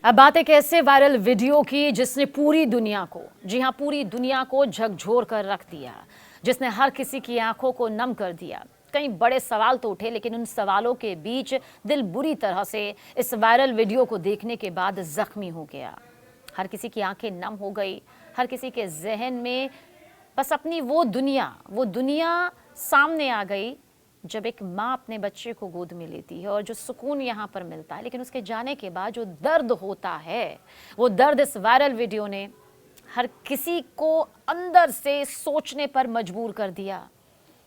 अब बात एक ऐसे वायरल वीडियो की जिसने पूरी दुनिया को, जी हाँ, पूरी दुनिया को झकझोर कर रख दिया, जिसने हर किसी की आंखों को नम कर दिया। कई बड़े सवाल तो उठे, लेकिन उन सवालों के बीच दिल बुरी तरह से इस वायरल वीडियो को देखने के बाद जख्मी हो गया। हर किसी की आंखें नम हो गई, हर किसी के जहन में बस अपनी वो दुनिया सामने आ गई जब एक माँ अपने बच्चे को गोद में लेती है और जो सुकून यहाँ पर मिलता है, लेकिन उसके जाने के बाद जो दर्द होता है, वो दर्द इस वायरल वीडियो ने हर किसी को अंदर से सोचने पर मजबूर कर दिया।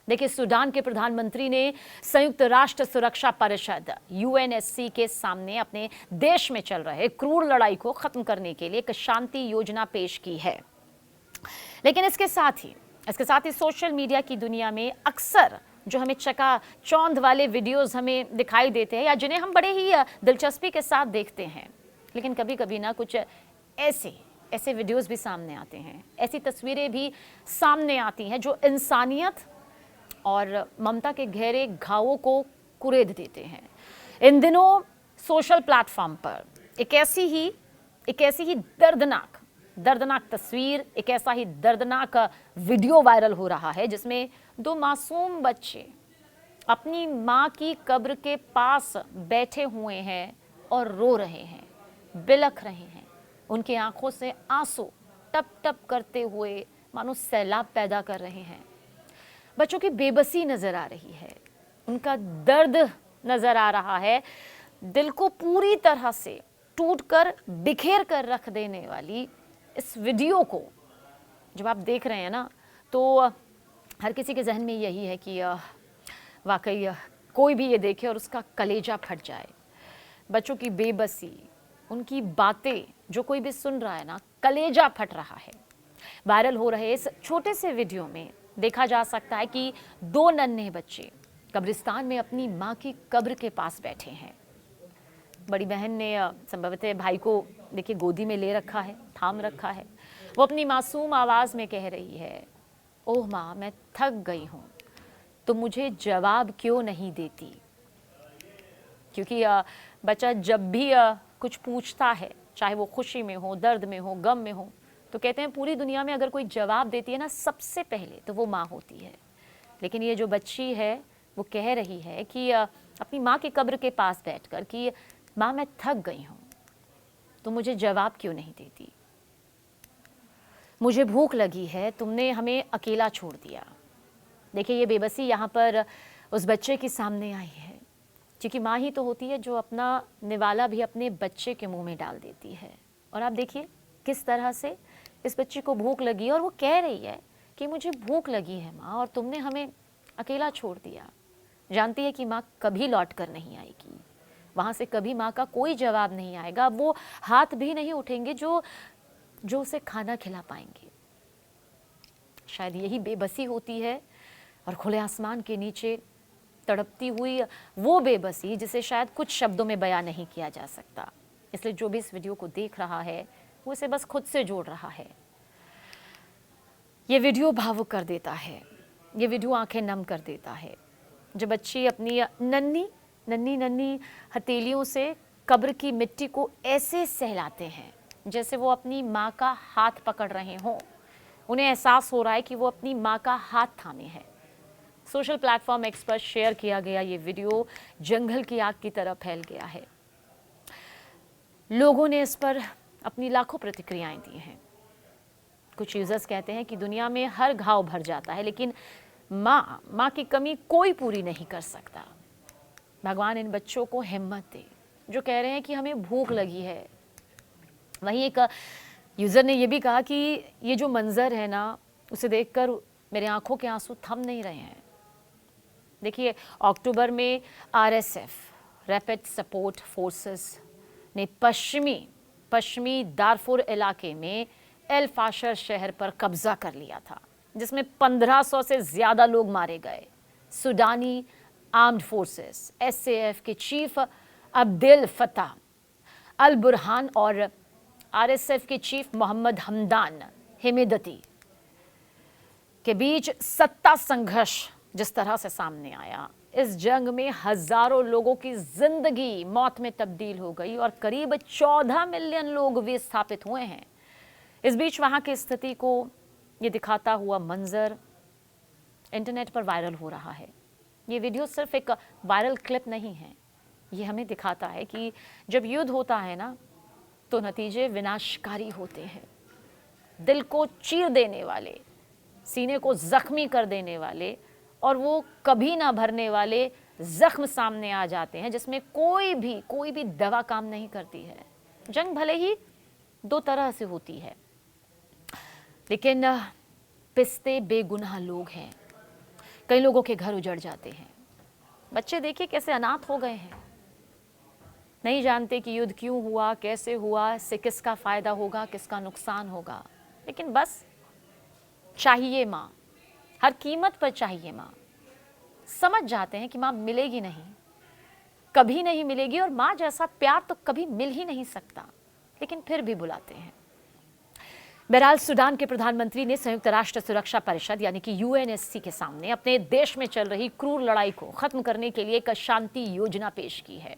देखिए, सूडान के प्रधानमंत्री ने संयुक्त राष्ट्र सुरक्षा परिषद यूएनएससी के सामने अपने देश में चल रहे क्रूर लड़ाई को खत्म करने के लिए एक शांति योजना पेश की है। लेकिन इसके साथ ही सोशल मीडिया की दुनिया में अक्सर जो हमें चकाचौंध वाले वीडियोस हमें दिखाई देते हैं या जिन्हें हम बड़े ही दिलचस्पी के साथ देखते हैं, लेकिन कभी कभी ना कुछ ऐसे वीडियोस भी सामने आते हैं, ऐसी तस्वीरें भी सामने आती हैं जो इंसानियत और ममता के गहरे घावों को कुरेद देते हैं। इन दिनों सोशल प्लेटफॉर्म पर एक ऐसी ही दर्दनाक तस्वीर, एक ऐसा ही दर्दनाक वीडियो वायरल हो रहा है जिसमें दो मासूम बच्चे अपनी माँ की कब्र के पास बैठे हुए हैं और रो रहे हैं, बिलख रहे हैं। उनकी आंखों से आंसू टप टप करते हुए मानो सैलाब पैदा कर रहे हैं। बच्चों की बेबसी नजर आ रही है, उनका दर्द नजर आ रहा है। दिल को पूरी तरह से टूटकर बिखेर कर रख देने वाली इस वीडियो को जब आप देख रहे हैं ना, तो हर किसी के जहन में यही है कि वाकई कोई भी ये देखे और उसका कलेजा फट जाए। बच्चों की बेबसी, उनकी बातें जो कोई भी सुन रहा है ना, कलेजा फट रहा है। वायरल हो रहे इस छोटे से वीडियो में देखा जा सकता है कि दो नन्हे बच्चे कब्रिस्तान में अपनी माँ की कब्र के पास बैठे हैं। बड़ी बहन ने संभवतः भाई को देखिए गोदी में ले रखा है, थाम रखा है। वो अपनी मासूम आवाज में कह रही है, ओह माँ, मैं थक गई हूँ, तुम मुझे जवाब क्यों नहीं देती। क्योंकि बच्चा जब भी कुछ पूछता है, चाहे वो खुशी में हो, दर्द में हो, गम में हो, तो कहते हैं पूरी दुनिया में अगर कोई जवाब देती है ना, सबसे पहले तो वो माँ होती है। लेकिन ये जो बच्ची है वो कह रही है कि अपनी माँ की कब्र के पास बैठकर कि माँ, मैं थक गई हूँ, तो मुझे जवाब क्यों नहीं देती। मुझे भूख लगी है, तुमने हमें अकेला छोड़ दिया। देखिए, ये बेबसी यहाँ पर उस बच्चे के सामने आई है, क्योंकि माँ ही तो होती है जो अपना निवाला भी अपने बच्चे के मुंह में डाल देती है। और आप देखिए किस तरह से इस बच्ची को भूख लगी है और वो कह रही है कि मुझे भूख लगी है माँ, और तुमने हमें अकेला छोड़ दिया। जानती है कि माँ कभी लौट कर नहीं आएगी, वहाँ से कभी माँ का कोई जवाब नहीं आएगा। वो हाथ भी नहीं उठेंगे जो उसे खाना खिला पाएंगे। शायद यही बेबसी होती है, और खुले आसमान के नीचे तड़पती हुई वो बेबसी जिसे शायद कुछ शब्दों में बयां नहीं किया जा सकता। इसलिए जो भी इस वीडियो को देख रहा है वो इसे बस खुद से जोड़ रहा है। ये वीडियो भावुक कर देता है, ये वीडियो आंखें नम कर देता है। जब बच्ची अपनी नन्ही हथेलियों से कब्र की मिट्टी को ऐसे सहलाते हैं जैसे वो अपनी माँ का हाथ पकड़ रहे हों, उन्हें एहसास हो रहा है कि वो अपनी माँ का हाथ थामे हैं। सोशल प्लेटफॉर्म एक्स पर शेयर किया गया ये वीडियो जंगल की आग की तरह फैल गया है। लोगों ने इस पर अपनी लाखों प्रतिक्रियाएं दी हैं। कुछ यूजर्स कहते हैं कि दुनिया में हर घाव भर जाता है, लेकिन माँ की कमी कोई पूरी नहीं कर सकता। भगवान इन बच्चों को हिम्मत दे जो कह रहे हैं कि हमें भूख लगी है। वहीं एक यूज़र ने यह भी कहा कि ये जो मंजर है ना, उसे देखकर मेरे आंखों के आंसू थम नहीं रहे हैं। देखिए, अक्टूबर में आरएसएफ रैपिड सपोर्ट फोर्सेस ने पश्चिमी दारफुर इलाके में एल फाशर शहर पर कब्जा कर लिया था, जिसमें 1500 से ज्यादा लोग मारे गए। सूडानी आर्म्ड फोर्सेस एसएएफ के चीफ अब्देल फताह अल बुरहान और आरएसएफ के चीफ मोहम्मद हमदान हिमेदती के बीच सत्ता संघर्ष जिस तरह से सामने आया, इस जंग में हजारों लोगों की जिंदगी मौत में तब्दील हो गई और करीब 14 मिलियन लोग विस्थापित हुए हैं। इस बीच वहां की स्थिति को ये दिखाता हुआ मंजर इंटरनेट पर वायरल हो रहा है। ये वीडियो सिर्फ एक वायरल क्लिप नहीं है, ये हमें दिखाता है कि जब युद्ध होता है ना, तो नतीजे विनाशकारी होते हैं। दिल को चीर देने वाले, सीने को जख्मी कर देने वाले और वो कभी ना भरने वाले जख्म सामने आ जाते हैं, जिसमें कोई भी दवा काम नहीं करती है। जंग भले ही दो तरह से होती है, लेकिन पिसते बेगुनाह लोग हैं। कई लोगों के घर उजड़ जाते हैं। बच्चे देखिए कैसे अनाथ हो गए हैं, नहीं जानते कि युद्ध क्यों हुआ, कैसे हुआ, इससे किसका फायदा होगा, किसका नुकसान होगा। लेकिन बस चाहिए माँ, हर कीमत पर चाहिए माँ। समझ जाते हैं कि माँ मिलेगी नहीं, कभी नहीं मिलेगी, और माँ जैसा प्यार तो कभी मिल ही नहीं सकता, लेकिन फिर भी बुलाते हैं। बहरहाल सूडान के प्रधानमंत्री ने संयुक्त राष्ट्र सुरक्षा परिषद यानी कि यूएनएससी के सामने अपने देश में चल रही क्रूर लड़ाई को खत्म करने के लिए एक शांति योजना पेश की है।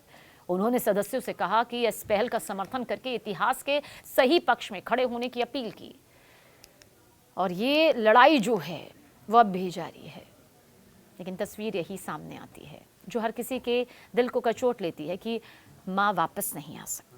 उन्होंने सदस्यों से कहा कि इस पहल का समर्थन करके इतिहास के सही पक्ष में खड़े होने की अपील की। और ये लड़ाई जो है वो अब भी जारी है, लेकिन तस्वीर यही सामने आती है जो हर किसी के दिल को कचोट लेती है कि माँ वापस नहीं आ सकती।